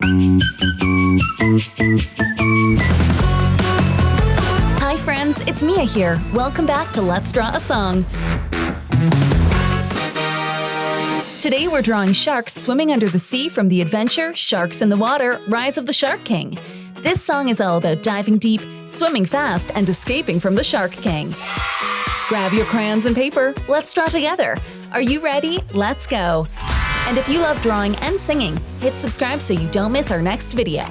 Hi friends, it's Mia here. Welcome back to Let's Draw a Song. Today we're drawing sharks swimming under the sea from the adventure Sharks in the Water, Rise of the Shark King. This song is all about diving deep, swimming fast, and escaping from the Shark King. Grab your crayons and paper, let's draw together. Are you ready? Let's go! And if you love drawing and singing, hit subscribe so you don't miss our next video.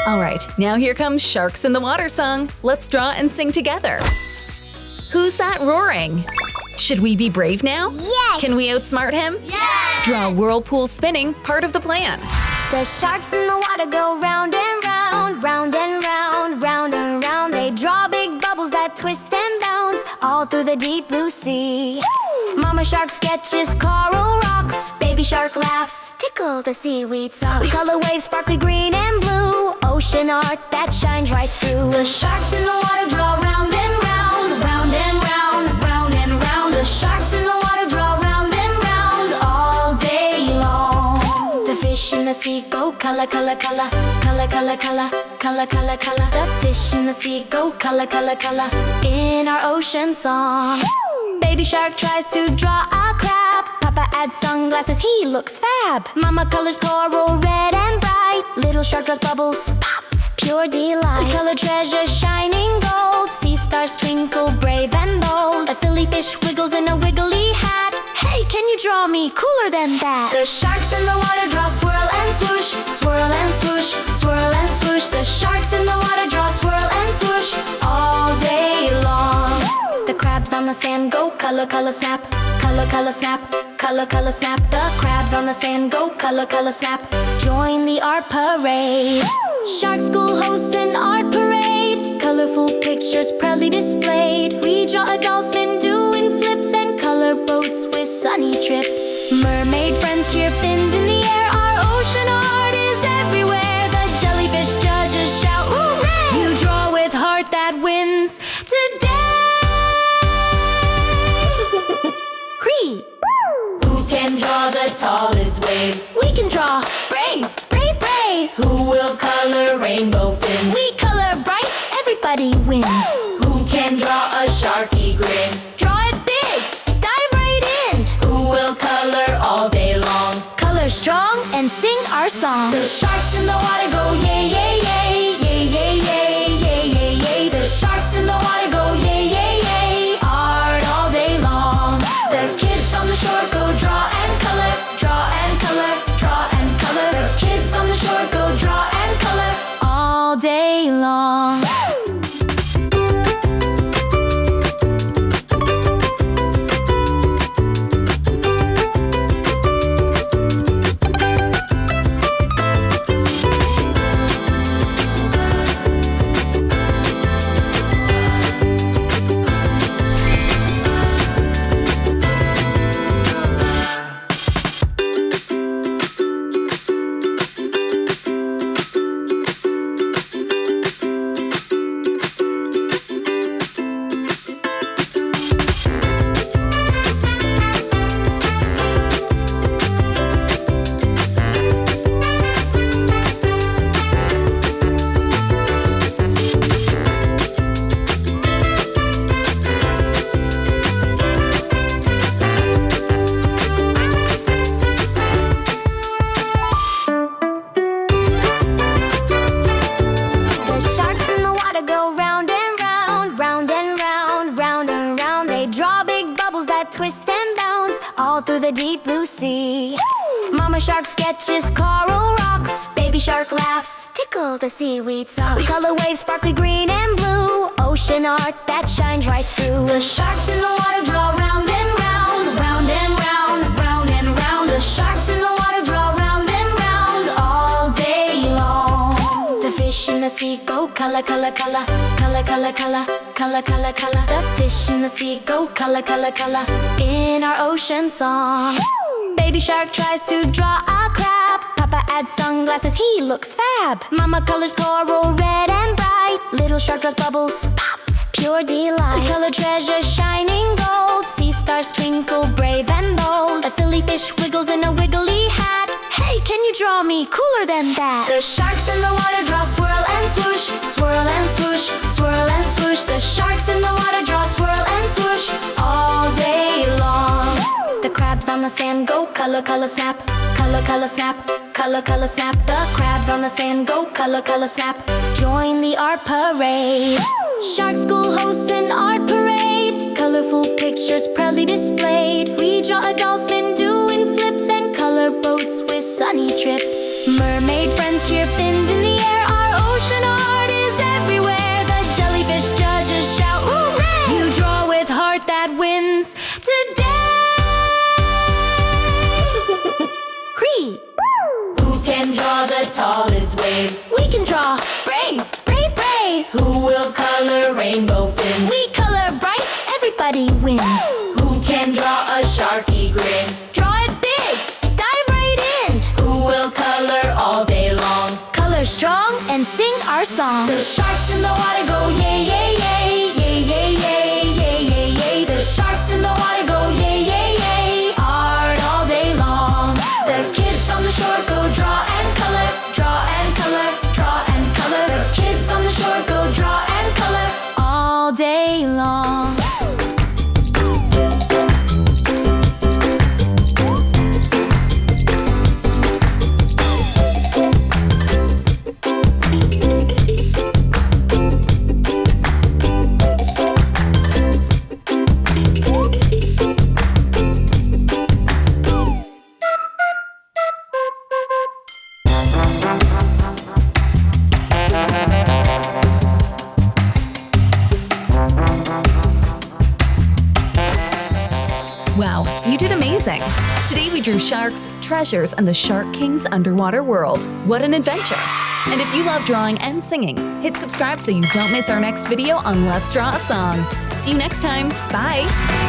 Alright, now here comes Sharks in the Water song. Let's draw and sing together. Who's that roaring? Should we be brave now? Yes! Can we outsmart him? Yes! Draw whirlpool spinning, part of the plan. The sharks in the water go round and round, round and round, round and round. They draw big bubbles that twist and bounce all through the deep blue sea. Mama shark sketches coral rocks, baby shark laughs, tickle the seaweed soft. We color waves sparkly green and blue, ocean art that shines right through. The sharks in the water draw round and round, round and round, round and round. The sharks in the water draw round and round all day long. The fish in the sea go color, color, color, color, color, color, color, color, color. The fish in the sea go color, color, color in our ocean song. Baby shark tries to draw a crab. Papa adds sunglasses, he looks fab. Mama colors coral red and bright. Little shark draws bubbles, pop, pure delight. We color treasure shining gold. Sea stars twinkle brave and bold. A silly fish wiggles in a wiggly hat. Hey, can you draw me cooler than that? The sharks in the water draw swirl and swoosh, swirl and swoosh, swirl and swoosh. The sharks in the water draw swirl and swoosh all day long. The crabs on the sand go color, color, snap, color, color, snap, color, color, snap. The crabs on the sand go color, color, snap. Join the art parade. Shark School hosts an art parade. Colorful pictures proudly displayed. We draw a dolphin doing flips and color boats with sunny trips. Mermaid friends cheer fins in the air. Our ocean art is everywhere. The jellyfish judges shout, hooray! You draw with heart that wins today. Who can draw the tallest wave? We can draw brave, brave, brave. Who will color rainbow fins? We color bright, everybody wins. Who can draw a sharky grin? Draw it big, dive right in. Who will color all day long? Color strong and sing our song. The sharks in the water go yay, yay, yay, yay, yay, yay, yay, yay, yay. The sharks in the water go yay, yay, yay, art all day long. The kids on the shore go draw and color, draw and color, draw and color. The kids on the shore go draw and color all day long. Twist and bounce all through the deep blue sea. Mama shark sketches coral rocks, baby shark laughs, tickle the seaweed soft. We color waves sparkly green and blue, ocean art that shines right through. The sharks in the water draw round and round, round and round, round and round. The sharks in the water draw round and round all day long. The fish in the sea go color, color, color, color, color, color, color, color, color. The fish in the sea go color, color, color in our ocean song. Baby shark tries to draw a crab. Papa adds sunglasses, he looks fab. Mama colors coral red and bright. Little shark draws bubbles, pop, pure delight. We color treasure shining gold. Sea stars twinkle brave and bold. A silly fish wiggles in a wiggly hat. Hey, can you draw me cooler than that? The sharks in the water draw swirl and swoosh, swirl and swoosh, swirl and swoosh. The sharks in the water draw swirl and swoosh all day long. The crabs on the sand go color, color, snap, color, color, snap, color, color, snap. The crabs on the sand go color, color, snap. Join the art parade. Shark School hosts an art parade. Colorful pictures proudly displayed. We draw a dolphin doing flips and color boats with sunny trips. Mermaid friends cheer, fins in the air. Our ocean art is everywhere. The jellyfish judges shout, hooray! You draw with heart that wins today. Cree! Who can draw the tallest wave? We can draw brave, brave, brave. Who will color rainbow fins? We color bright, everybody wins. Who can draw a sharky grin? Draw it big, dive right in. Who will color all day long? Color strong and sing our song. The sharks in the water go yay, yay, yay, yay, yay, yay, yay, yay, yay. The sharks in the water go yay, yay, yay, art all day long. The kids on the shore go draw and color, draw and color, draw and color. The kids on the shore go draw and color All day long. Wow, you did amazing! Today we drew sharks, treasures, and the Shark King's underwater world. What an adventure! And if you love drawing and singing, hit subscribe so you don't miss our next video on Let's Draw a Song. See you next time. Bye!